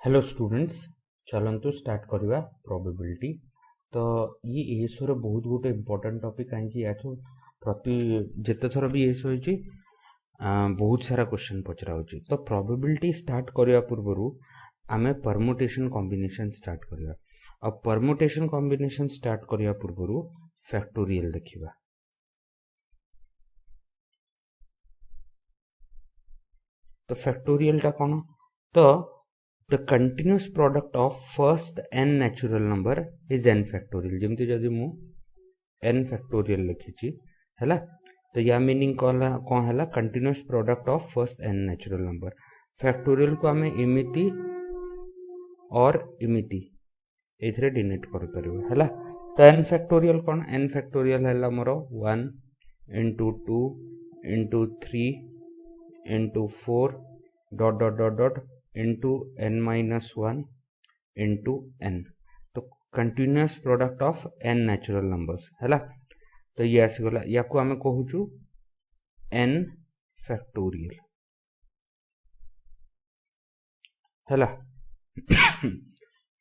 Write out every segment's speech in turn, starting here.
Hello students, चलतु start करवा probability. तो ये एएसओ रो बहुत गोटे इंपोर्टेंट टॉपिक कहीं या प्रति जिते थर भी एएसओ होती बहुत सारा क्वेश्चन पचरा होची। तो प्रोबेबिलिटी स्टार्ट करने पूर्व आमे परमुटेशन कॉम्बिनेशन स्टार्ट करवा। अब परमुटेशन कॉम्बिनेशन स्टार्ट करने पूर्व फैक्टोरियल देखिबा। तो फैक्टोरियल टा कौन? तो the continuous product of first n natural number is n factorial। जमती जदि मु n factorial लिखी हैला तो या मीनिंग कौन हैला continuous product of first n natural number. Factorial को आमे इमिति और इमिति एथरे डिनोट कर परिबो हैला। तो n फैक्टोरियल कौन? n फैक्टोरियल हैला मोर 1 into 2 into 3 into 4 dot dot dot dot into n minus 1 into n। तो continuous product of n natural numbers हैला। तो ये आसीगला या को आमे कहूचु n फैक्टोरियल हैला।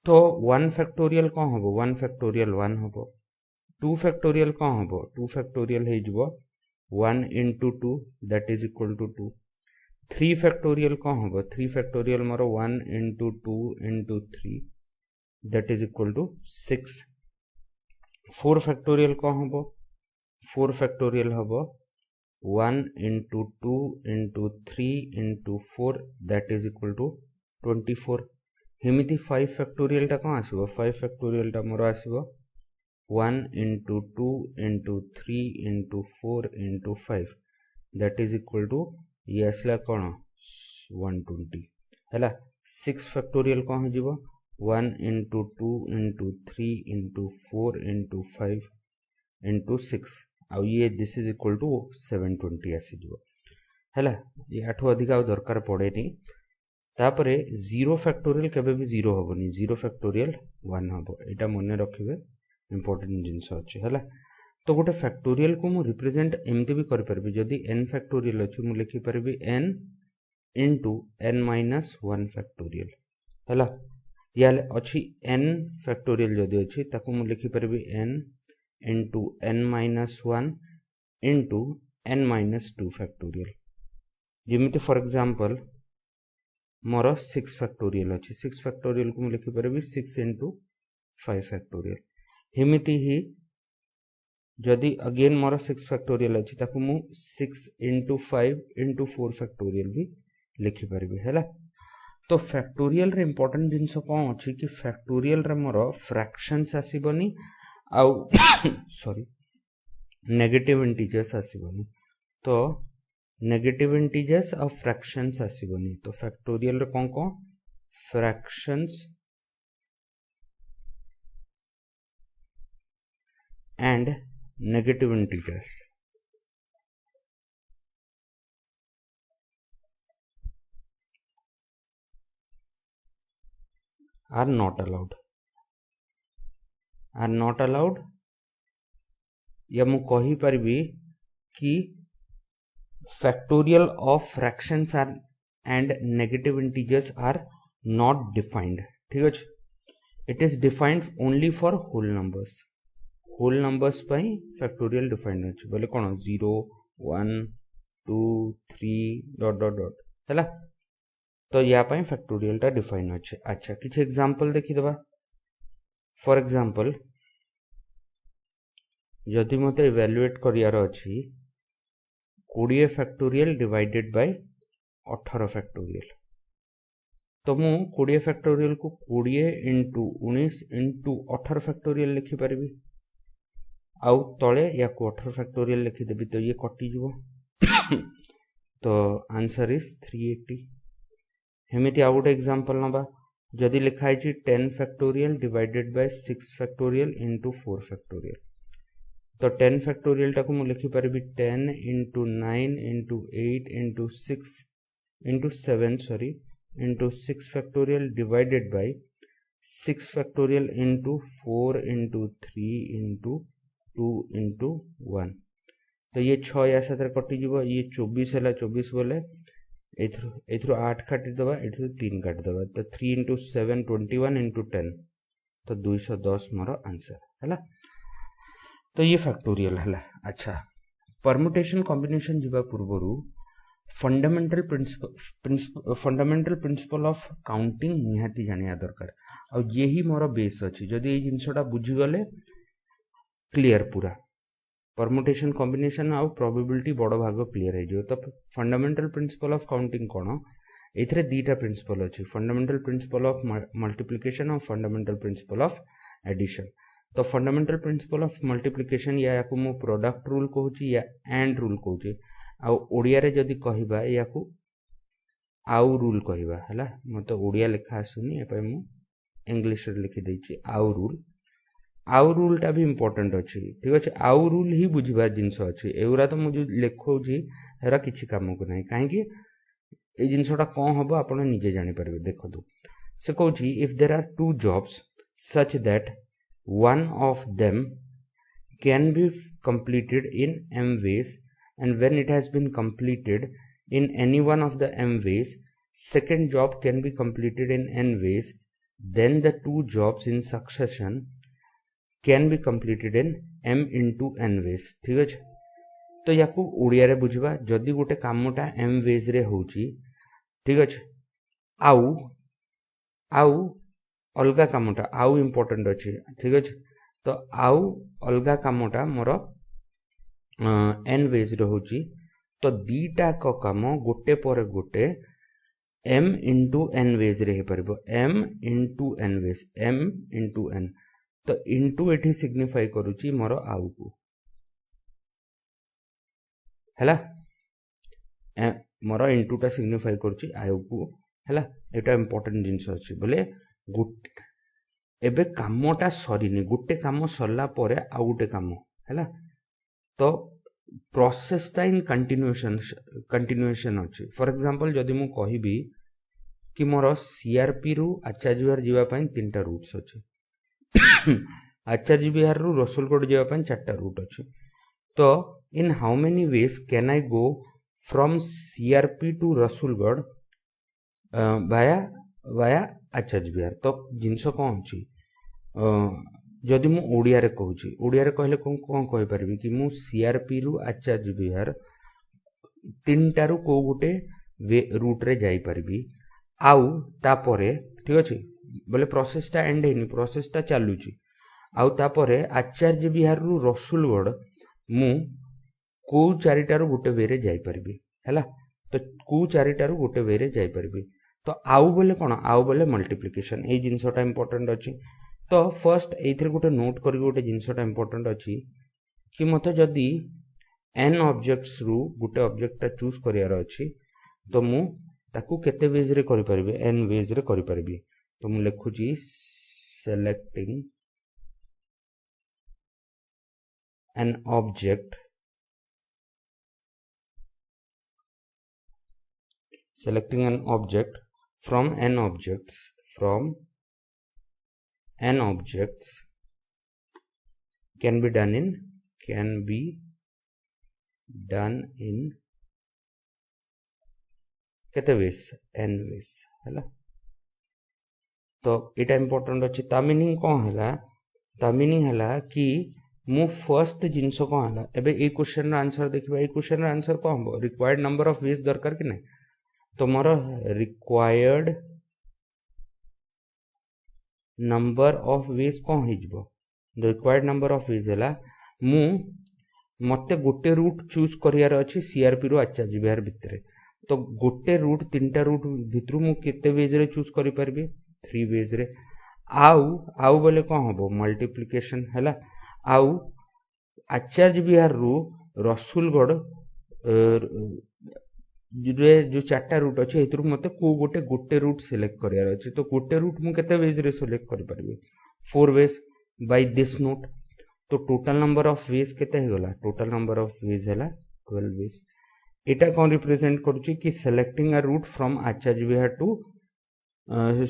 तो 1 फैक्टोरियल कौन हबो? 1 फैक्टोरियल 1 हबो। 2 फैक्टोरियल कौन हबो? 2 फैक्टोरियल हे जबो 1 into 2 that is equal to 2। 3 factorial कौन होगा? 3 factorial more 1 into 2 into 3 that is equal to 6। 4 factorial कौन होगा? 4 फैक्टोरियल होगा 1 into 2 into 3 into 4 that is equal to 24। हिमिति 5 factorial टा कौन आसीबो? 5 फैक्टोरियल टा मोर आसीबो 1 into 2 into 3 into 4 into 5 that is equal to ये आसला कौन 120 हैला। 6 फैक्टोरियल कौन हो जीवो 1 into 2 into 3 into 4 into 5 into 6 आ ये दिस इज इक्वल टू 720 आसी जीवो हैला। ये आठो अधिक आ दरकार पड़े नी। तापरे 0 फैक्टोरियल केबे भी 0 होबनी, 0 फैक्टोरियल 1 होबो। एटा मने रखिबे, इंपोर्टेंट जिंस अछि हैला। तो गोटे फैक्टोरियल को मु रिप्रेजेंट एमती भी कर परबी। जदि n फैक्टोरियल अछि मु लिखि परबी n into n minus 1 factorial हैला। या अछि n फैक्टोरियल जदि अछि ताको मु लिखि परबी n into n minus 1 into n minus 2 factorial. जेमिति फॉर एग्जांपल मोर 6 फैक्टोरियल अछि, 6 फैक्टोरियल को मु लिखि परबी 6 into 5 फैक्टोरियल। हिमिति ही जदि अगेन मोर 6 फैक्टोरियल अछि ताकू मु 6 into 5 into 4 फैक्टोरियल भी लिखि परबी हैला। तो फैक्टोरियल रे इंपोर्टेंट जिंस कोन अछि कि फैक्टोरियल रे मोर फ्रैक्शंस आसीबनी आउ सॉरी नेगेटिव इंटीजर्स आसीबनी। तो नेगेटिव इंटीजर्स और फ्रैक्शंस आसीबनी। तो फैक्टोरियल रे कोन कोन fractions and negative integers are not allowed या मु कही परबी कि factorial of fractions are and negative integers are not defined. ठीक अछि, it is defined only for whole numbers. Whole numbers पई फैक्टोरियल डिफाइंड अछि बोले कोन 0 1 2 3 डॉट डॉट डॉट हैला। तो या पई फैक्टोरियल टा डिफाइन अछि। अच्छा किछ एग्जांपल देखि देबा। फॉर एग्जांपल यदि मते इवैल्यूएट करियार अछि 20 फैक्टोरियल डिवाइडेड बाय 18 फैक्टोरियल। तो मु 20 फैक्टोरियल को 20 into 19 into 18 फैक्टोरियल लिखि परबी आउ तले या को 18 फैक्टोरियल लिखि देबी। तो ये कटि जीवो तो आंसर इज 380। हेमिति आ गोटे एग्जांपल नबा। जदि लिखा है 10 factorial divided bye 6 factorial into 4 factorial. तो 10 फैक्टोरियल टाको मु लिखि परबी 10 into 9 into 8 into 6 into 7 sorry into 6 factorial divided bye 6 factorial into 4 into 3 into 2 into 1। तो ये 6 या 7 कटि जीवो। ये 24 है 24 बोले एथरो 8 काटी दबा एथरो 3 काटी दबा तो 3 इंटू 7 21 इंटू 10 तो 210 मोर आंसर है। तो ये फैक्टोरियल है। अच्छा परमुटेशन कॉम्बिनेशन जीवा पूर्व फंडामेंटल प्रिंसिपल ऑफ काउंटिंग निहाती जानिया दरकार आ यही मोर बेस अच्छी जदि ये जिनसटा बुझीगले क्लियर पूरा परमुटेशन कॉम्बिनेशन आउ प्रोबेबिलिटी बड़ भाग क्लियर हो। तो फंडामेंटल प्रिंसिपल ऑफ काउंटिंग कौन एथिरे दीटा प्रिंसिपल अच्छी फंडामेंटल प्रिंसिपल ऑफ मल्टीप्लिकेशन और फंडामेंटल प्रिंसिपल ऑफ एडिशन। तो फंडामेंटल प्रिंसिपल ऑफ मल्टीप्लिकेशन या मु प्रोडक्ट रूल कहूँ या एंड रूल कहूँ आड़िया जदि कहबा या आउ रूल कहबा है मत ओडिया लिखा आसुनी मु इंग्लिश लिखि देछि आउ रूल टा भी इम्पोर्टेंट अच्छी ठीक अच्छे आउ रूल ही बुझबार जिनस अच्छी एगुरा तो मुझे लिखौची हेरा किसी काम को ना कहीं ये जिनसटा कौन हम आप निजे जापर देखो से कौच if there are two jobs such that one of them can be completed in m ways and when it has been completed in any one of the m ways second job can be completed in n ways then the two jobs in succession can be completed in m into n ways ठीक अच्छे। तो या ओडिया रे बुझवा जदि गोटे कामटा m ways रे होची ठीक अच्छे आउ आउ अलगा कामटा आउ इम्पोर्टेंट अच्छी ठीक अच्छे। तो आउ अलगा कामटा मोर एन वेज रोची तो दीटा को काम गोटे पर गोटे m इंटू n वेज रे पारिबो m into n ways m into n तो इंटू एठी सिग्निफाई करूची मोर आउ को हैला मोर इंटू टा सिग्निफाई करूची आउ को हैला एटा इंपोर्टेंट जिंस अछि बोले गुट एबे कामटा सरीनी गोटे काम सरला परे आ गोटे काम हैला। तो प्रोसेस ता इन कंटिन्यूएशन अच्छी फॉर एग्जांपल जदि मु कहबी कि मोर सीआरपी रु आचार्य विहार जीवा पई 3टा रूट्स अच्छी आचार्य विहार रु रसुलगढ़ जीवा पई 4टा रूट अच्छी। तो in how many ways can I go from CRP to Rasulgarh via Acharya Vihar. तो जिनस कौन अच्छी जदि मु ओडिया रे कहूची ओडिया रे कहले कौन कहि परबी कि मु सीआरपी रु आचार्य विहार 3टा रु को गोटे रूट रे जाई परबी आउ तापरे ठीक अछि बोले प्रोसेस ता एंड हेनी प्रोसेस ता चालुची आउ तापरे आचार्य विहार रु रसुलगढ़ मु को 4टा रु गोटे वे रे जाई परबी हैला। तो को 4टा रु गोटे वे रे जाई परबी। तो आउ बोले कौन आउ बोले मल्टीप्लिकेशन ए जिनसटा इंपोर्टेंट अच्छी। तो फर्स्ट एथरे गोटे नोट करी गोटे जिनसटा इंपोर्टेंट अच्छी कि मत जदि n ऑब्जेक्ट्स रु गोटे ऑब्जेक्टटा चूज करियार अच्छी तो मु ताकू केते वेज रे करि परबे n वेज रे करि परबी। तो मु लिखुची selecting an object from n objects can be done in केते वेज n वेज हैला। तो इटा इंपोर्टेंट अच्छी ता मीनिंग कौन हैला ता मीनिंग हैला कि मु फर्स्ट जिनस कौन हैला एबे ए क्वेश्चन रा आंसर देखिबा ए क्वेश्चन रा आंसर कौन हो रिक्वायर्ड नंबर ऑफ वेज दरकार कि नहीं। तो more required number of veg कौन हो रिक्वायर्ड नंबर ऑफ वेज है मु मते गोटे रूट चूज करियार अच्छी सीआरपी रु आचार्य विहार भितर। तो गोटे रूट 3टा रूट भितर मु केते वेज रे चूज करि परबे 3 वेज रे आउ बोले कौन हम मल्टीप्लिकेशन हैला। आउ आचार्य विहार रु रसुलगढ़ जो 4टा रूट अच्छे ए मत को गोटे रूट सिलेक्ट करियार अच्छे। तो गोटे रूट मु केते वेज रे सिलेक्ट करि परबे 4 वेज बाय दिस नोट। तो टोटल नंबर ऑफ वेज केते हे गला टोटल नंबर ऑफ वेज हैला 12 वेज। एटा कौन रिप्रेजेंट करूची कि selecting a route from Acharya Vihar to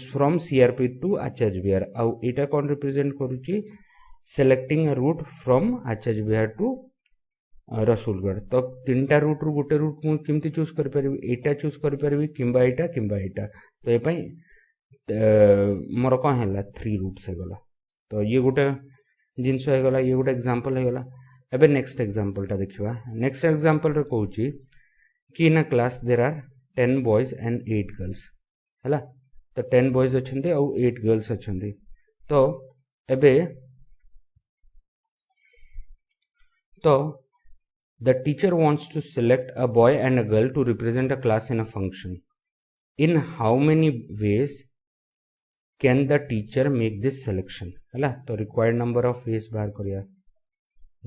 from CRP to Acharya Vihar आउ एटा कौन रिप्रेजेंट करूची selecting a route from Acharya Vihar to Rasulgarh तो तीनटा रूट रु गोटे रूट मु केमती चूज कर परिबी एटा चूज कर परिबी किंबा एटा तो ए पई मोर कौन है 3 रूट्स गला तो ये गोटे जिनस हो गला ये गोटे एग्जांपल हो गला एबे नेक्स्ट एग्जांपल टा देखिबा नेक्स्ट एग्जांपल रे कहूची कि in a class there are 10 boys and 8 girls हैला तो 10 बॉयज अछंती और 8 गर्ल्स अछंती तो एबे तो the teacher wants to select a boy and a girl to represent a class in a function. In how many ways can the teacher make this selection? हैला तो required number of ways बाहर करिया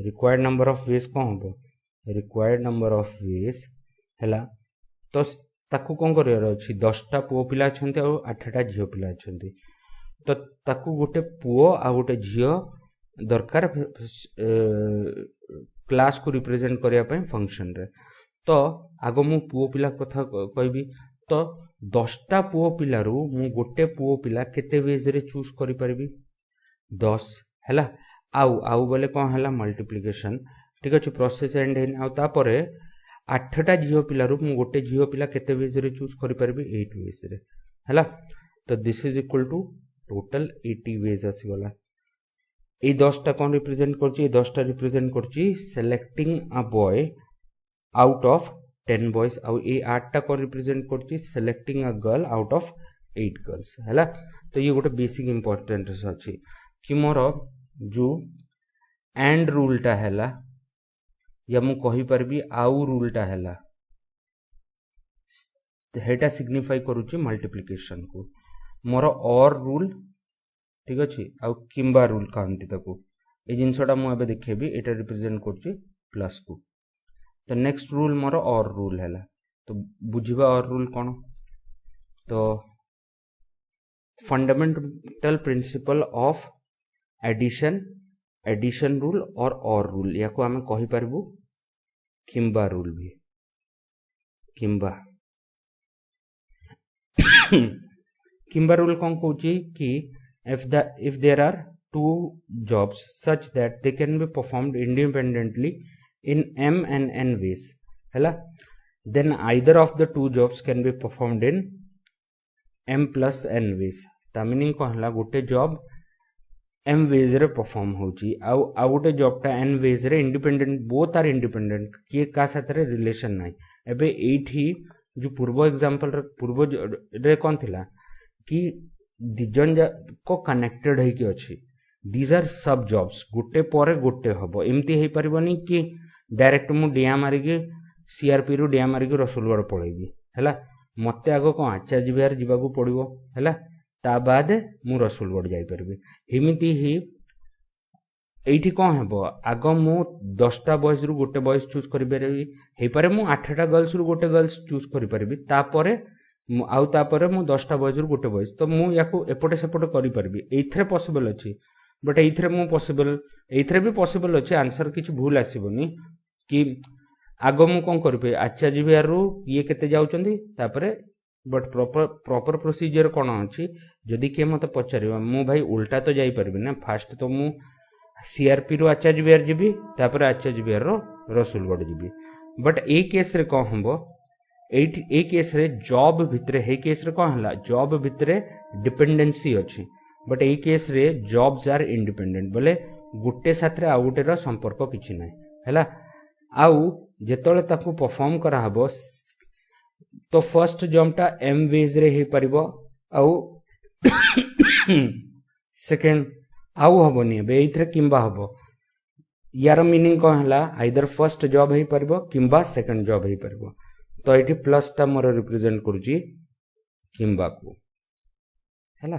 required number of ways कौन हो required number of ways हैला तो ताकू कौन करियार अछि 10टा पुओ पिला अछंती और 8टा झियो पिला अछंती तो ताकू गोटे पुओ आ गोटे झियो दरकार क्लास को रिप्रेजेंट करिया पय फंक्शन रे तो आगो मु पुओ पिला कथा कहबी तो 10टा पुओ पिला रु मु गोटे पुओ पिला केते वेज रे चूज करि परबी 10 हैला आउ बोले कोन हैला मल्टीप्लिकेशन ठीक अछि प्रोसेस एंड हेन आ तापरे 8टा जियो पिला रु मु गोटे जियो पिला केते वेज रे चूज करि परबी 8 वेज रे हैला तो this is equal to total 80 ways आसी गला ए 10टा कौन रिप्रेजेंट करची 10टा रिप्रेजेंट करची selecting a boy out of 10 boys और ए 8टा कौन रिप्रेजेंट करची selecting a girl out of 8 girls हैला तो ये गोटे बेसिक इंपोर्टेंट अछि कि मोर जो एंड रूल टा हैला या मु कहि परबी आउ रूल टा हैला हेटा सिग्निफाई करूची मल्टीप्लिकेशन को मोर और रूल ठीक अच्छे आउ किंबा रूल कहती ताको ए जिनसटा मु एबे देखेबी एटा रिप्रेजेंट करची प्लस को तो नेक्स्ट रूल मोर और रूल हैला तो बुझिबा और रूल कोन तो fundamental principle of addition rule or rule या को हमें कहि परबू किंबा रूल भी किंबा किंबा रूल कोन कहूची कि if there are two jobs such that they can be performed independently in m and n ways हैला then either of the two jobs can be performed in m plus n ways ता meaning को हला गोटे job m ways रे perform होची आ गोटे job टा n ways रे इंडिपेंडेंट बोथ आर इंडिपेंडेंट के का साथ रे रिलेशन नाही एबे एठी जो पूर्व एग्जांपल रे पूर्व रे कोन थिला कि दिजन को कनेक्टेड है कि अच्छी दीज आर सब जॉब्स गोटे पर गोटे हम एमती हो पारनी कि डायरेक्ट मु डिया मारिकी सीआरपी रु डिया मारिकी रसूलगढ़ पलैबी है मत आग कौन आचार्य विहार जावाक पड़ो है ता बाद मु रसूलगढ़ जापरि एमती ही एठी कौन हम आग मु 10टा बॉयज रु गोटे बॉयज चूज कर मु 8टा गर्ल्स रु गोटे गर्ल्स चूज कर आउ तापरे मु 10टा बॉयज रु गोटे बॉयज तो मु याको एपटे सेपटे करि परबी एथरे पॉसिबल अछि बट एथरे मु पॉसिबल एथरे भी पॉसिबल अछि आंसर किछ भूल आसीबनी कि आगो मु कोन करबे आचार्य विहार रु ये केते जाउचंदी तापरे बट प्रॉपर प्रोसीजर कोन अछि जदि के मते पचारिबा मु भाई उल्टा तो जाई परबी ना फास्ट तो मु सीआरपी रु आचार्य विहार जिबी तापरे आचार्य विहार रो रसूलगढ़ जिबी बट ए केस रे कोन हबो ए केस रे जॉब भितरे हे केस रे कोन हला जॉब भितरे डिपेंडेंसी अछि बट ए केस रे जॉब्स आर इंडिपेंडेंट बोले गुटे साथ रे आ गुटे रो संपर्क किछि नै हैला आउ जेतले ताकू परफॉर्म करा हबो तो फर्स्ट जॉब टा एम वेज रे हे परिबो आउ सेकंड आउ हबोनी बे इथरे किंबा हबो यार मीनिंग कोन हला आइदर फर्स्ट जॉब हे परिबो किंबा सेकंड जॉब हे परिबो तो ये प्लस टा मोर रिप्रेजेंट करुची किंबा को हैला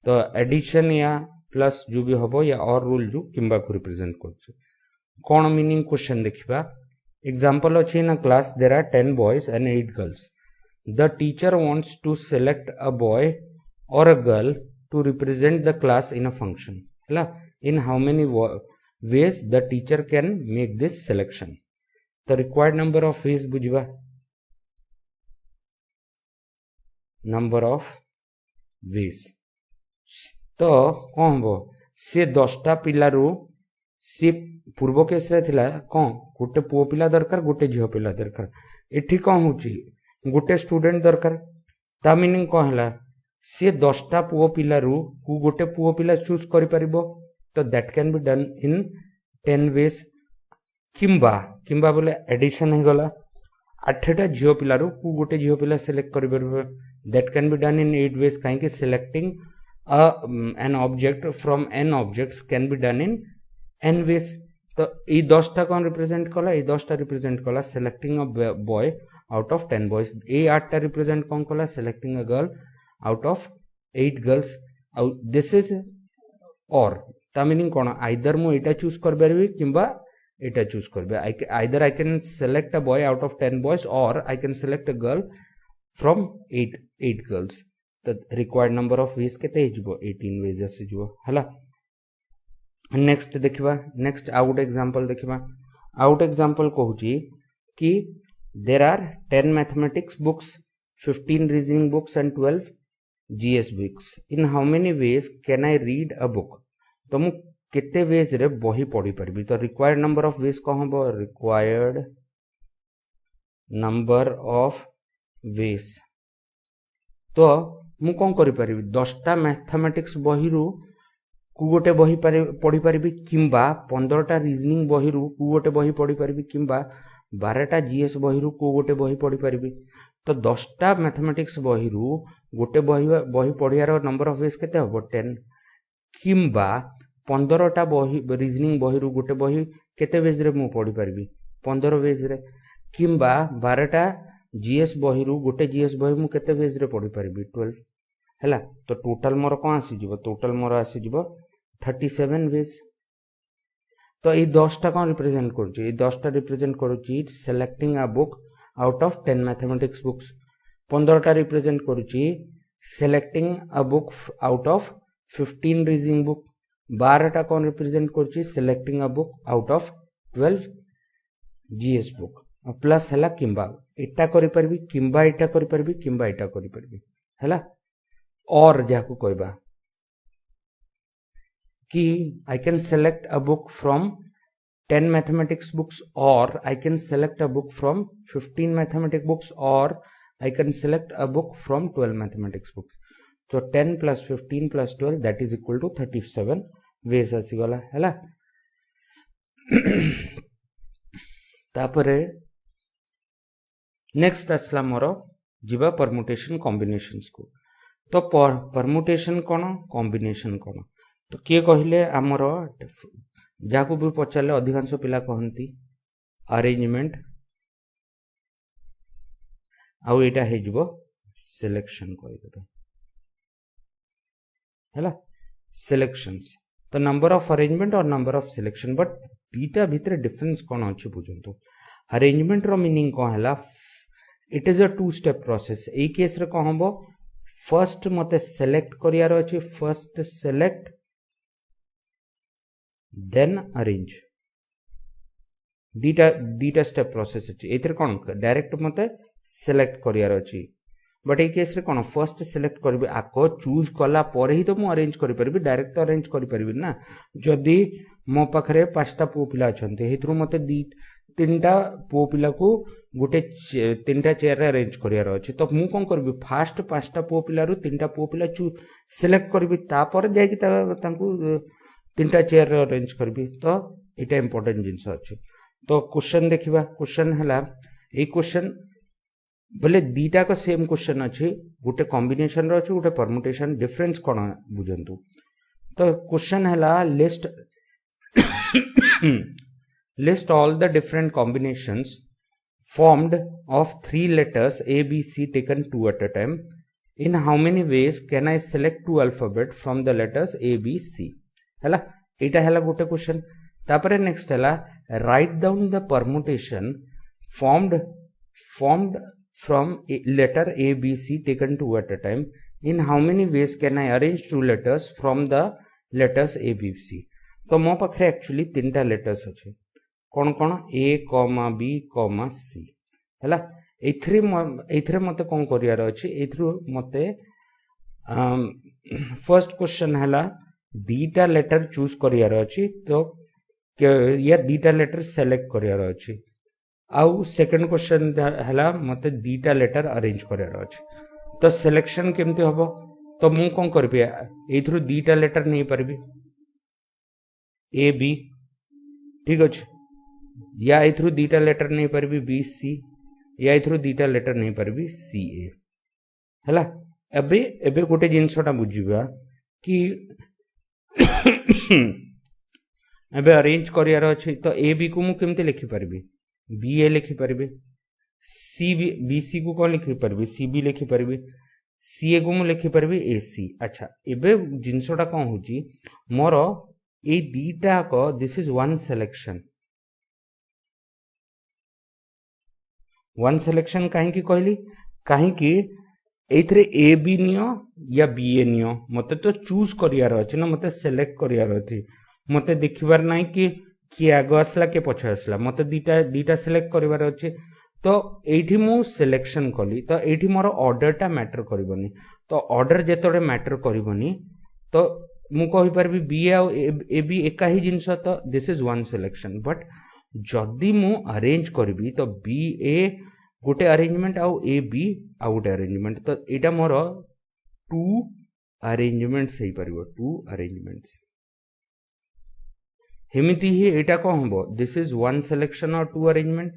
तो एडिशन या प्लस जो भी हबो या और रूल जो किंबा को रिप्रेजेंट करुची कोन मीनिंग क्वेश्चन देखिबा एग्जांपल अछि in class there are 10 boys and 8 girls the teacher wants to select a boy और a girl to represent the class in a function हैला in how many ways the teacher can make this selection the required number of ways बुझिबा number of ways तो कौन हम से 10टा पिला रु सी पूर्व केस रे थिला कोन गोटे पुओ पिला दरकार गोटे झियो पिला दरकार एठी कोन होची गोटे स्टूडेंट दरकार ता मीनिंग कोन हला सी 10टा पुओ पिला रु को गोटे पुओ पिला चूज करि परिबो तो that can be done in 10 ways किंबा किंबा बोले एडिशन हे गला 8टा झियो पिला रु को गोटे झियो पिला सिलेक्ट करि परिबो that can be done in 8 ways काहे कि selecting an object from n objects can be done in n ways तो ये 10टा कौन रिप्रेजेंट कला ये 10टा रिप्रेजेंट कला selecting a boy out of 10 boys ये 8टा रिप्रेजेंट कौन कला selecting a girl out of 8 girls this is और ता मीनिंग कोन आइदर मु एटा चूज कर परबी किंबा एटा चूज करबे either I can select a boy out of 10 boys और I can select a girl from 8 girls तो रिक्वायर्ड नंबर ऑफ वेज केते हिजबो 18 वेज आसीजबो हला नेक्स्ट देखिबा नेक्स्ट आउट एग्जांपल देखिबा आउट एग्जांपल कहूची कि there are 10 mathematics books 15 reasoning books and 12 GS books in how many ways can I read a book तो मु केते वेज रे बही पढी परबी तो रिक्वायर्ड नंबर ऑफ वेज को हबो रिक्वायर्ड नंबर ऑफ वेज तो मु कौन करि परिबी 10टा मैथमेटिक्स बही रु को गोटे बही पढ़ी परिबी किंबा 15टा रीजनिंग बही रु को गोटे बही पढ़ी परिबी किंबा 12टा जीएस बही रु को गोटे बही पढ़ी परिबी तो 10टा मैथमेटिक्स बही रु गोटे बही पढ़ियार नंबर ऑफ वेज केते हबो 10 किंबा 15टा बही रीजनिंग बही रु गोटे बही केते वेज रे मु पढ़ी परिबी 15 वेज रे किंबा 12टा जीएस बही रु गोटे जीएस बही मु केते वेज रे पढ़ी परिबी 12 हैला तो टोटल मोर कोन आसी जिवो टोटल मोर आसी जिवो 37 वेज तो ये 10टा कोन रिप्रेजेंट करछि ये 10टा रिप्रेजेंट करछि selecting a book out of 10 mathematics books 15टा रिप्रेजेंट करछि selecting a book out of 15 reasoning book 12टा कोन रिप्रेजेंट करछि selecting a book out of 12 GS book plus हैला किंबा एटा करि परबी किंबा एटा करि परबी किंबा एटा करि परबी हैला और जाको कहबा कि I can select a book from 10 mathematics books और I can select a book from 15 mathematics books और I can select a book from 12 mathematics books तो 10 plus 15 plus 12 that is equal to 37 ways आसी गला हैला तापरे next असला मोर जिबा permutation combinations को तो परमुटेशन कोन कॉम्बिनेशन कोन तो किए कहले आमर जाको भी पचारे अधिकांश पिला कहंती अरेंजमेंट आउ एटा हे जिवो सिलेक्शन कहि देबे हैला सिलेक्शंस तो नंबर ऑफ अरेंजमेंट और नंबर ऑफ सिलेक्शन बट दीटा भितर डिफरेंस कोन अछि बुझंतु अरेंजमेंट रो मीनिंग कोन हला it is a two step process ए केस रे कोन हबो फर्स्ट मते सेलेक्ट करियार अछि फर्स्ट सेलेक्ट देन अरेंज दीटा स्टेप प्रोसेस अछि एथरे कोन डायरेक्ट मते सेलेक्ट करियार अछि बट ए केस रे कोन फर्स्ट सेलेक्ट करबे आको चूज कला पर ही तो मु अरेंज करि परबी डायरेक्ट तो अरेंज करि परबी ना जदी मो पाखरे पांचटा पो पिला अछंते हेतरु मते तीनटा पो पिला को गोटे तीनटा चेयर रे अरेंज करियार अछि तो मु कोन करबी फास्ट पांचटा पो पिला रु तीनटा पो पिला सिलेक्ट करबी तापर जाय कि तांकू तीनटा चेयर रे अरेंज करबी तो एटा इंपोर्टेंट जिंस अछि तो क्वेश्चन देखिबा क्वेश्चन हला ए क्वेश्चन बोले दीटा का सेम क्वेश्चन अछि गोटे कॉम्बिनेशन रो अछि गोटे परमुटेशन डिफरेंस कोन बुझंतु तो क्वेश्चन हला list all the different combinations formed of 3 letters A, B, C taken 2 at a time. In how many ways can I select 2 alphabet from the letters A, B, C? हैला एटा हैला गोटे question तापरे next हैला write down the permutation formed from letter A, B, C taken 2 at a time. In how many ways can I arrange 2 letters from the letters A, B, C? तो मो पाखरे actually तीनटा letters अछि कोन कोन A, B, C हैला एथरे मते कोन करियार अछि एथरु मते first question हैला दीटा लेटर चूज करियार अछि तो या दीटा लेटर सेलेक्ट करियार अछि आउ सेकंड क्वेश्चन हला मते दीटा लेटर अरेंज करियार अछि तो सिलेक्शन केमती हबो तो मु कोन करबी एथरु दीटा लेटर नहीं परबी ए बी ठीक अछि या एथरु दीटा लेटर नहीं परबी बी सी या एथरु दीटा लेटर नहीं परबी सी ए हला एबे एबे गोटे जिनसटा बुझिबा कि एबे अरेंज करियार अछि तो ए बी को मु केमते लिखि परबी बी ए लिखि परबी सी बी सी को कोन लिखि परबी सी बी लिखि परबी सी ए को मु लिखि परबी ए सी अच्छा एबे जिनसटा कोन होची मोर ए दीटा को दिस इज वन सिलेक्शन काहे की कहली काहे की एथरे ए बी नियो या बी ए नियो मते तो चूज करियार अछि ना मते सिलेक्ट करियार अछि मते देखिबार नाही कि आगो आसला के पछे आसला मते दीटा सिलेक्ट करिवार अछि तो एठी मु सिलेक्शन कली तो एठी मोर ऑर्डर टा मैटर करबनी तो ऑर्डर जेतोडे मैटर करबनी तो मु कहि परबी बी ए बी एका ही जिंस तो this is one selection but जदी मु अरेंज करबी तो बी ए गोटे अरेंजमेंट आउ ए बी आउ गोटे अरेंजमेंट तो एटा मोर टू अरेंजमेंट्स हे परबो टू अरेंजमेंट्स हेमिति ही एटा को हबो दिस इज वन सिलेक्शन और टू अरेंजमेंट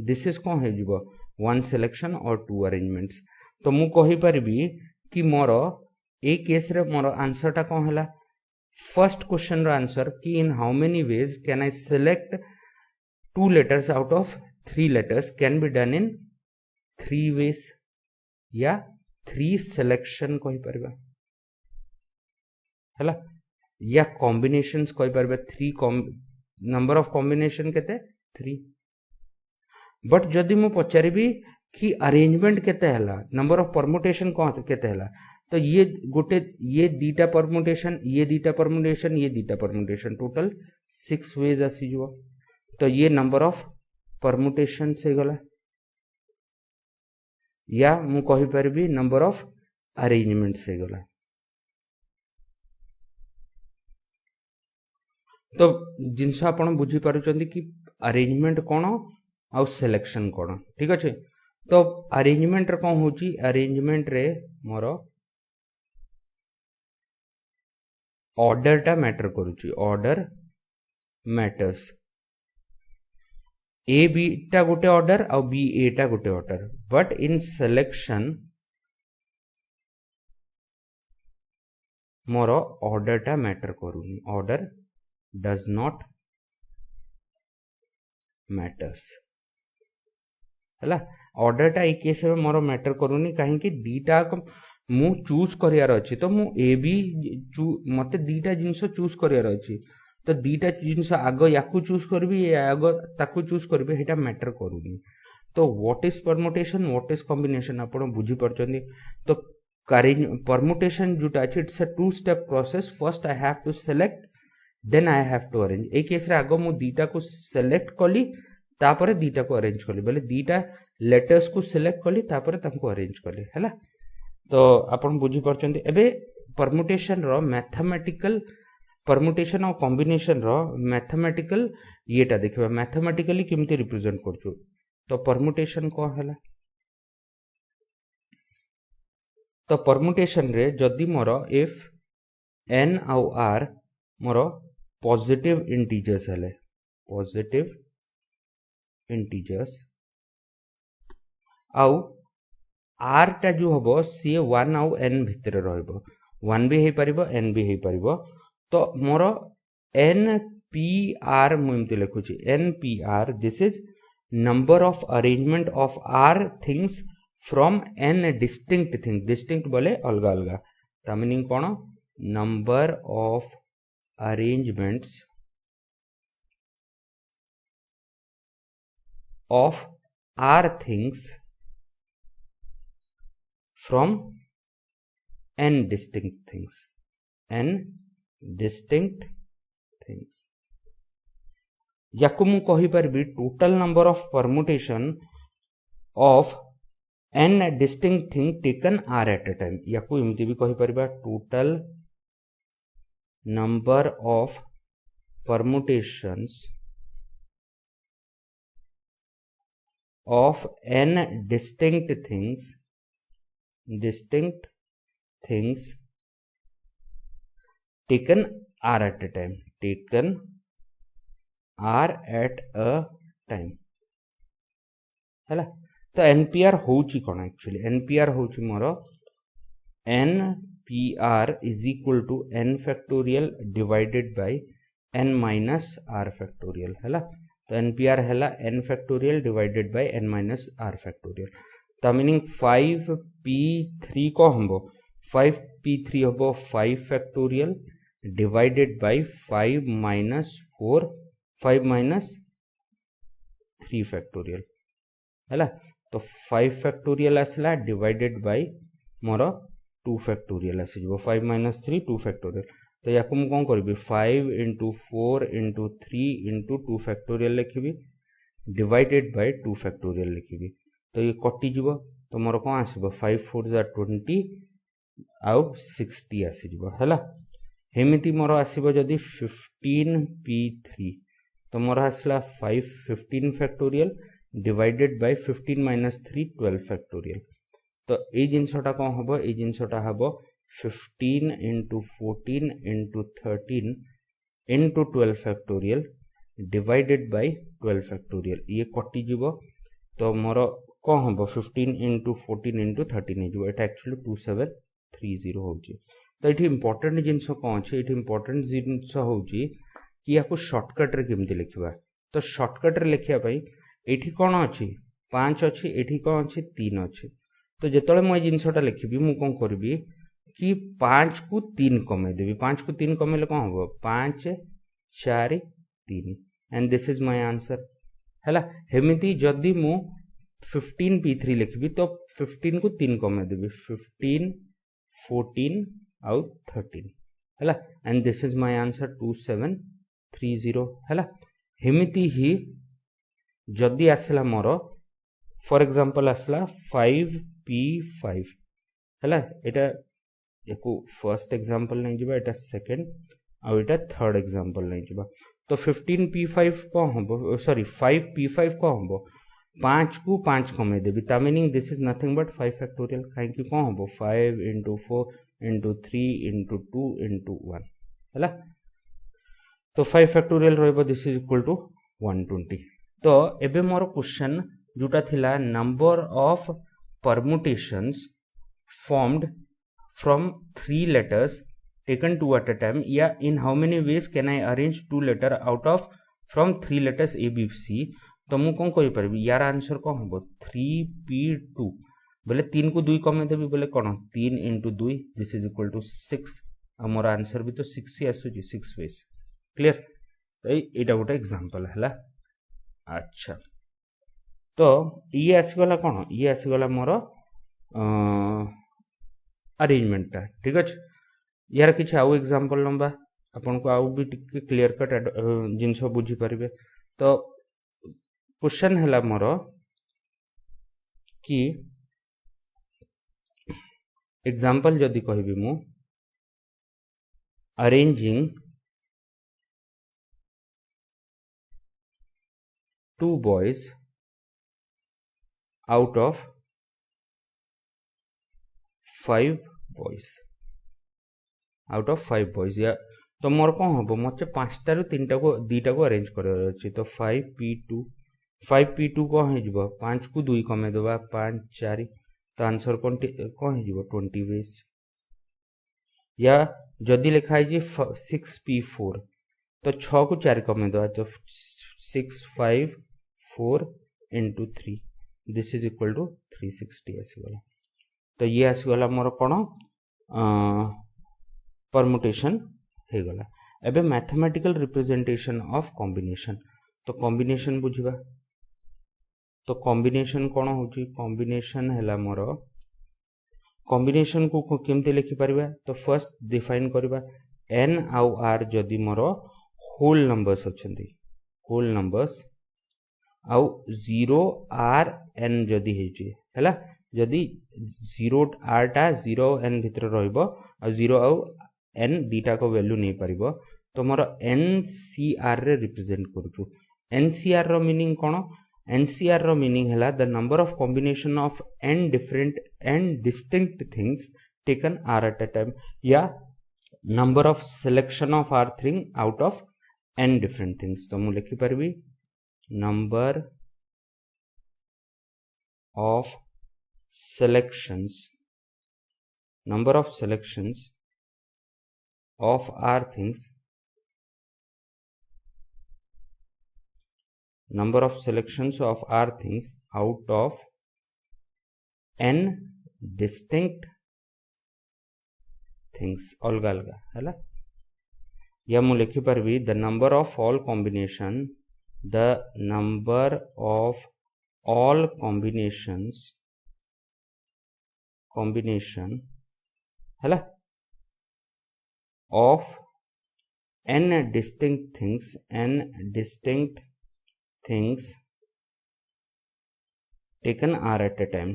दिस इज को हे जिवो वन सिलेक्शन और टू अरेंजमेंट्स तो मु कहि परबी कि मोर ए केस रे मोर आंसर टा को हला फर्स्ट क्वेश्चन रो आंसर कि इन how many ways can I select two letters out of three letters can be done in three ways या थ्री सिलेक्शन कहि परबा हला या कॉम्बिनेशंस कहि परबा थ्री नंबर ऑफ कॉम्बिनेशन केते थ्री बट जदि मु पचारिबी कि अरेंजमेंट केते हला नंबर ऑफ परमुटेशन केते हला तो ये गोटे ये दीटा परमुटेशन ये दीटा परमुटेशन ये दीटा परमुटेशन टोटल 6 वेज आसी जो तो ये नंबर ऑफ परमुटेशन से गला या मु कहि परबी नंबर ऑफ अरेंजमेंट से गला तो जिनस आपण बुझी पारुचंदी कि अरेंजमेंट कोन आउ सिलेक्शन कोन ठीक अछि तो अरेंजमेंट रे कोन होची अरेंजमेंट रे मोर ऑर्डर टा मैटर करूची ऑर्डर मैटर्स ए बी टा गोटे ऑर्डर आउ बी ए टा गोटे ऑर्डर बट इन सिलेक्शन मोर ऑर्डर टा मैटर करूनी ऑर्डर डज नॉट मैटर्स हला ऑर्डर टा एक केस में मोर मैटर करूनी काहे कि दीटा मु चूज करियार अछि तो मु ए बी मते दीटा जिंस चूज करियार अछि तो दीटा जिंस आगो याकू चूज करबी आगो ताकू चूज करबी हेटा मैटर करूनी तो what is permutation what is combination आपण बुझी परचंदी तो परमुटेशन जुटा अछि it's a two step process first I have to select then I have to arrange ए केस रे आगो मु दीटा को सिलेक्ट कली तापरे दीटा को अरेंज कली बेले दीटा लेटर्स को सिलेक्ट कली तापरे ताको अरेंज कली हैला तो आपण बुझी परचंदी एबे परमुटेशन रो मैथमेटिकल परमुटेशन और कॉम्बिनेशन रो मैथमेटिकल येटा देखबा मैथमेटिकली केमती रिप्रेजेंट करछु तो परमुटेशन को हला तो परमुटेशन रे जदी मोर इफ n आउ r मोर पॉजिटिव इंटीजर्स हले पॉजिटिव इंटीजर्स आउ r टा जो हबो सी 1 आउ n भितर रहइबो 1 भी हे परिबो n भी हे परिबो तो मोर n p r मुइमते लिखुची n p r this is number of arrangement of r things from n distinct thing distinct बोले अलगा अलगा ता मीनिंग कोन number of arrangements of r things from n distinct things याकु मु कहि परबी total number of permutation of n distinct thing taken r at a time याकु इमति भी कहि परबा total number of permutations of n distinct things taken r at a time, हैला। तो npr होची कोन एक्चुअली npr होची मोर npr is equal to n factorial divided by n minus r factorial हैला। तो npr हैला n factorial divided by n minus r factorial। तो meaning 5p3 को हमबो 5p3 हबो 5 factorial divided by 5 minus 3 factorial हैला। तो 5 factorial आसला divided by more 2 factorial आसीजो 5 minus 3 2 factorial। तो याकु मु कोन करबी 5 into 4 into 3 into 2 factorial लिखिबी divided by 2 factorial लिखिबी। तो ये कटि जीवो तो मोर कोन आसीबो 5 4 जा 20 आउ 60 आसीजो हैला। हेमिति मोर आसीबो जदी 15p3 तो मोर आसला 5 15 factorial divided by 15 minus 3 12 factorial। तो ए जिनसटा कोन हबो ए जिनसटा हबो 15 into 14 into 13 into 12 factorial divided by 12 factorial। ये कटि जीवो तो मोर कोन हबो 15 into 14 into 13 जीवो एटा एक्चुअली 2730 होची। तो एठी इंपोर्टेंट जिंस कोन अछि एठी इंपोर्टेंट जिंस होची कि याको शॉर्टकट रे केमति लिखिबा। तो शॉर्टकट रे लिखिया पई एठी कोन अछि 5 अछि एठी कोन अछि 3 अछि। तो जेतले म जिंसटा लिखिबी मु कोन करबी कि 5 को 3 कमे देबी 5 को 3 कमेले कोन हबो 5 4 3 and this is my answer हैला। हेमिति जदी मु 15p3 लिखिबी तो 15 को 3 कमे देबी 15 14 आउ 13 हैला and this is my answer 2730 हैला। हेमिति ही जदी आसला मोर फॉर एग्जांपल आसला 5p5 हैला। एटा एको फर्स्ट एग्जांपल नै जिबा एटा सेकंड आ एटा थर्ड एग्जांपल नै जिबा। तो 15p5 को हबो सॉरी 5p5 को हबो 5 को 5 कमे देबी ता meaning this is nothing but 5 factorial काहे कि को हबो 5 into 4 into 3 into 2 into 1 हैला। तो 5 फैक्टोरियल रहबो दिस इज इक्वल टू 120। तो एबे मोर क्वेश्चन जोटा थिला number of permutations formed from 3 letters taken 2 at a time या in how many ways can I arrange 2 letter out of from 3 letters A B C। तो मु कोन कहि परबी यार आंसर को हबो 3p2 बोले 3 को 2 कमे देबी बोले कोन 3 into 2 this is equal to 6 हमर आंसर भी तो 6 ही आसु जी 6 ways क्लियर। तो एटा गोटे एग्जांपल हला। अच्छा तो ये आसीगला कोन ये आसीगला मोर अरेंजमेंट टा ठीक अछि। यार किछ आउ एग्जांपल नंबा आपन को आउ भी टिक क्लियर कट जिंस बुझी परिबे। तो क्वेश्चन हला मोर कि एग्जांपल जदी कहबी मु arranging 2 boys out of 5 boys या तो मोर कोन हबो मते 5टा रु 3टा को 2टा को अरेंज करर अछि। तो 5p2 को हे जिवो 5 को 2 कमे देबा 5 4 तो आंसर कोन हे जिवो 20 वेस। या जदी लिखा है जी 6p4 तो 6 को 4 कमे देबा तो 6 5 4 into 3 this is equal to 360 आसीगला। तो ये आसीगला मोर कोन परमुटेशन हे गला। एबे मैथमेटिकल रिप्रेजेंटेशन ऑफ कॉम्बिनेशन। तो कॉम्बिनेशन बुझिबा। तो कॉम्बिनेशन कोन होची कॉम्बिनेशन हैला मोर कॉम्बिनेशन को केमते लिखि परिबा। तो फर्स्ट डिफाइन करबा n आउ r जदी मोर होल नंबर्स अछंती होल नंबर्स आउ 0 r n जदी हेची हैला। जदी 0 r टा 0 n भितर रहइबो आ 0 आउ n दीटा को वैल्यू नै परिबो तो मोर एनसीआर रे रिप्रेजेंट करूछु एनसीआर रो मीनिंग कोन एनसीआर रो मीनिंग हैला the number of combination of n different and distinct things taken r at a time या number of selection of r thing out of n different things तो मु लिखि परबी number of selections of r things number of selections of r things out of n distinct things अलगा अलगा हैला या मु लिखि परबी the number of all combination हैला of n distinct things taken r at a time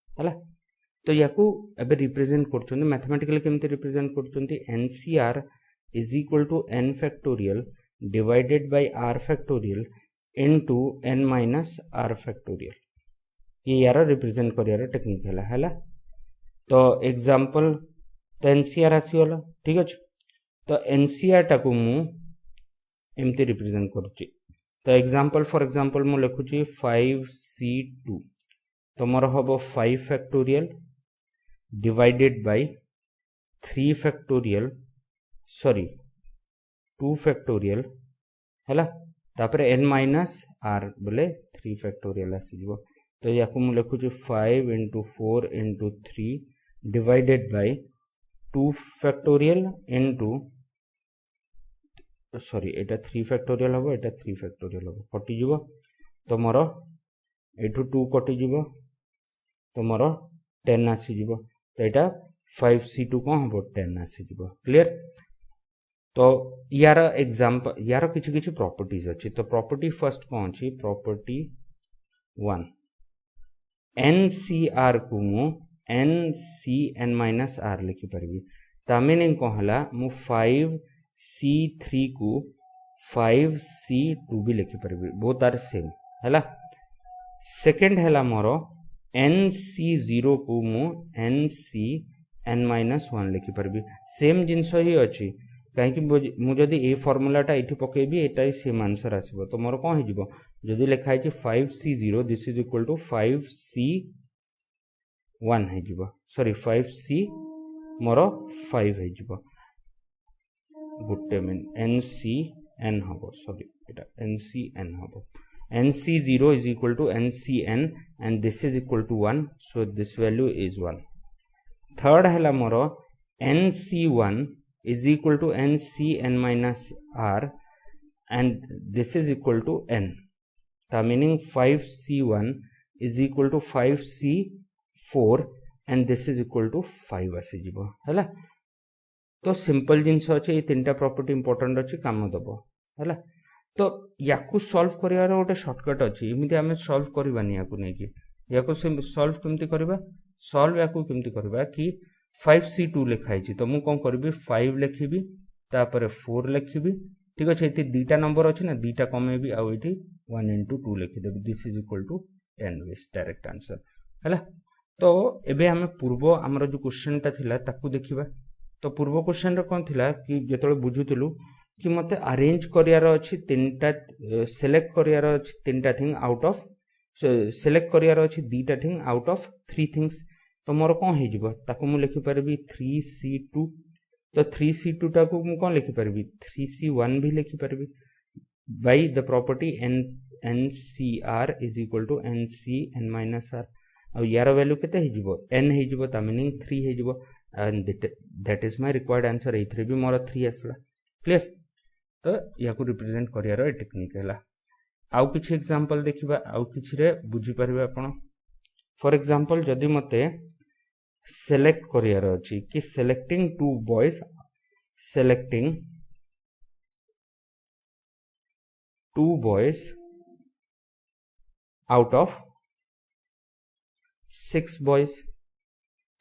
हैला तो याकू एबे रिप्रेजेंट करछन मैथमेटिकली केमते रिप्रेजेंट करछन NCR is equal to n factorial divided by r factorial into n minus r factorial ये यार रिप्रेजेंट करियार टेक्निक हैला तो एग्जांपल तो एनसीआर आसीगला ठीक अछि तो एनसीआर टाकू मु एमती रिप्रेजेंट करूची तो एग्जांपल फॉर एग्जांपल मु लिखुची 5c2 तो मोर हबो 5 factorial divided bye 3 factorial sorry 2 factorial हैला तापर n माइनस r बोले 3 फैक्टोरियल आसीजो तो याकू मु लिखुची 5 into 4 into 3 divided by 2 factorial into sorry Etah 3 factorial हबो एटा 3 फैक्टोरियल हबो कटि जीवो तो मोर एठू 2 कटि जीवो तो मोर 10 आसी जीवो तो एटा 5c2 को हबो 10 आसी जीवो क्लियर तो यार एग्जांपल यार किछि किछि प्रॉपर्टीज अछि तो प्रॉपर्टी फर्स्ट कोन अछि प्रॉपर्टी 1 एनसीआर को मु एनसीएन माइनस आर लिखि परबी ता मीनिंग को हला मु 5c3 को 5c2 भी लिखि परबी बोथ आर सेम हला सेकंड हला मोरो nc0 को मु ncn माइनस 1 लिखि परबी सेम जिंस ही अछि काहे कि मु जदी ए फार्मूलाटा एठी पकेबी एटा ही सेम आंसर आसीबो तो मोर कोन हिजिबो जदी लिखा है 5c0 this is equal to 5c1 हिजिबो सॉरी 5c मोर 5 हिजिबो गुटे मिन ncn हबो सॉरी एटा ncn हबो nc0 is equal to ncn and this is equal to 1 so this value is 1 third हला मोर nc1 is equal to ncn minus r and this is equal to n the meaning 5c1 is equal to 5c4 and this is equal to 5 आसी जीवो हैला तो simple जिंस अछि ए तीनटा property important अछि काम दबो हैला तो याकू सॉल्व करियार ओटे शॉर्टकट अछि इमिति हमें सॉल्व करबानी याकू नै कि याकू सॉल्व केमति करबा सॉल्व याकू केमति करबा कि 5c2 लिखाई छी तो मु कोन करबी 5 लिखिबी तापर 4 लिखिबी ठीक अछि एति दीटा नंबर अछि ना दीटा कमेबी आ एति 1 into 2 लिखि देबी this is equal to 10 this direct answer हैला तो एबे हम पूर्व हमर जो क्वेश्चन ता थिला ताकू देखिबा तो पूर्व क्वेश्चन रे कोन थिला कि जेतले बुझुतलु कि मते अरेंज करियार अछि तीनटा सिलेक्ट करियार अछि तीनटा थिंग आउट ऑफ सिलेक्ट करियार अछि दीटा थिंग आउट ऑफ 3 थिंग्स तो मोर कोन हे जिवो ताकू मु लिखि परबी 3c2 तो 3c2 टाकू मु कोन लिखि परबी 3c1 भी लिखि परबी by the property ncr is equal to ncn minus r और यार वैल्यू केते हे जिवो n हे जिवो ता मीनिंग 3 हे जिवो and that is my required answer A 3 भी मोर 3 आसला क्लियर तो याकू रिप्रेजेंट करियार ए टेक्निक हैला आउ किछि एग्जांपल देखिबा आउ किछि रे बुझी परबे आपण फॉर एग्जांपल जदी मते सेलेक्ट करियार अछि कि selecting two boys out of 6 boys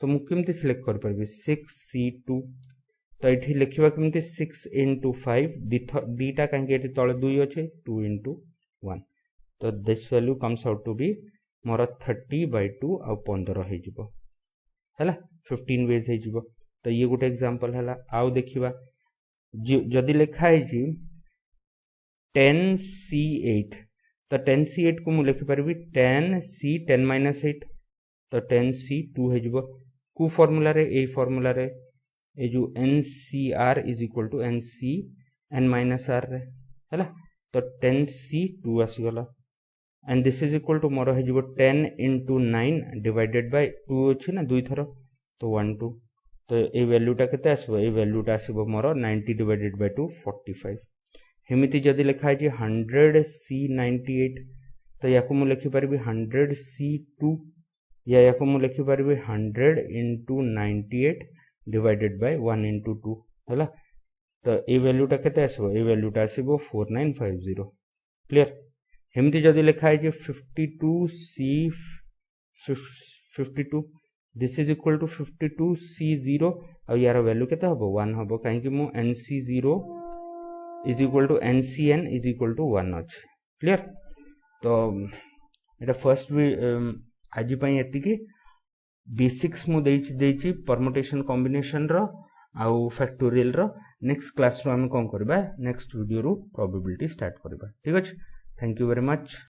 तो मु केमती सिलेक्ट कर परबी 6C2 तो ये लिखा केमती 6 into 5 दीटा कहीं तले 2 अच्छे 2 into 1 तो this value comes out to be मोर 30/2 आ 15 है 15 वेज हो तो ये गोटे एग्जांपल है आउ देखिबा जदि लिखा है 10C8 तो 10C8 को मुझे लिखिपारि 10C 10 - 8 तो 10C2 हो कु फॉर्मूला रे ए फॉर्मूला रे ए जो NCR is equal to NCN - R रे है तो 10C2 आसीगला and this is equal to मोर हो 10 into 9 डिवाइडेड बाय 2 अच्छी ना 2 थर तो 1 2 तो ये वैल्यूटा केते आसबो ये वैल्यूटा आसबो मोर 90 डिवाइडेड बाय 2 45 हेमिति जदि लिखा है 100C98 तो या को मु लिखि परबी 100C2 या को मु लिखि परबी 100 into 98 डिवाइडेड बाय 1 into 2 हैला तो ये वैल्यूटा केते आसबो ये वैल्यूटा आसबो 4950 क्लियर हेमिति जदि लिखा है 52C52 this is equal to 52C0 और यार वैल्यू केते हबो 1 हबो काहे कि मु NC0 is equal to NCN is equal to 1 अछि क्लियर तो एटा फर्स्ट भी आज पई एतिकी बेसिक्स मु देछि परमुटेशन कॉम्बिनेशन रो आउ फैक्टोरियल रो नेक्स्ट क्लास रो हम कोन करबा नेक्स्ट वीडियो रो प्रोबेबिलिटी स्टार्ट करबा ठीक अछि थैंक यू वेरी मच।